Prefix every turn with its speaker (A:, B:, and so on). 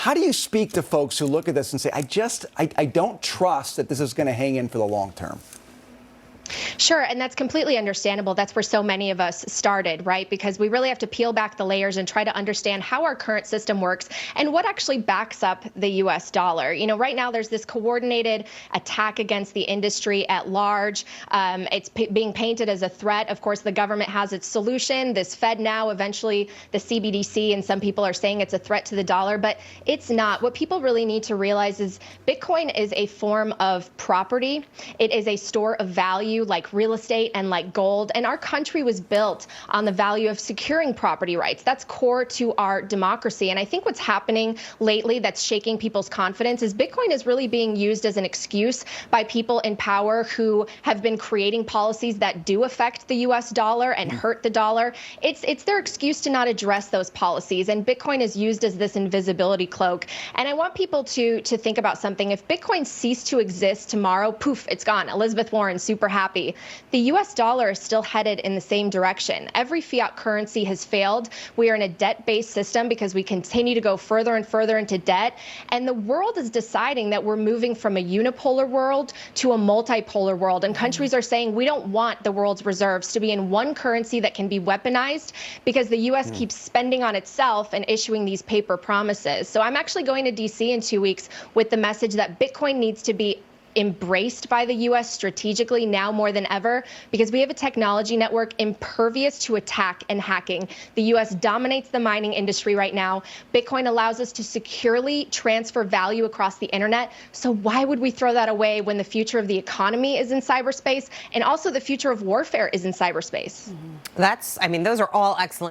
A: How do you speak to folks who look at this and say, I don't trust that this is going to hang in for the long term?
B: Sure, and that's completely understandable. That's where so many of us started, right? Because we really have to peel back the layers and try to understand how our current system works and what actually backs up the U.S. dollar. You know, right now there's this coordinated attack against the industry at large. It's being painted as a threat. Of course, the government has its solution, this Fed now, eventually the CBDC, and some people are saying it's a threat to the dollar, but it's not. What people really need to realize is Bitcoin is a form of property. It is a store of value, like real estate and like gold. And our country was built on the value of securing property rights. That's core to our democracy. And I think what's happening lately that's shaking people's confidence is Bitcoin is really being used as an excuse by people in power who have been creating policies that do affect the U.S. dollar and hurt the dollar. It's their excuse to not address those policies. And Bitcoin is used as this invisibility cloak. And I want people to think about something. If Bitcoin ceased to exist tomorrow, poof, it's gone. Elizabeth Warren, super happy. The U.S. dollar is still headed in the same direction. Every fiat currency has failed. We are in a debt-based system because we continue to go further and further into debt. And the world is deciding that we're moving from a unipolar world to a multipolar world. And countries are saying we don't want the world's reserves to be in one currency that can be weaponized because the U.S. keeps spending on itself and issuing these paper promises. So I'm actually going to D.C. in 2 weeks with the message that Bitcoin needs to be embraced by the U.S. strategically now more than ever because we have a technology network impervious to attack and hacking. The U.S. dominates the mining industry right now. Bitcoin allows us to securely transfer value across the internet. So why would we throw that away when the future of the economy is in cyberspace and also the future of warfare is in cyberspace?
C: Those are all excellent.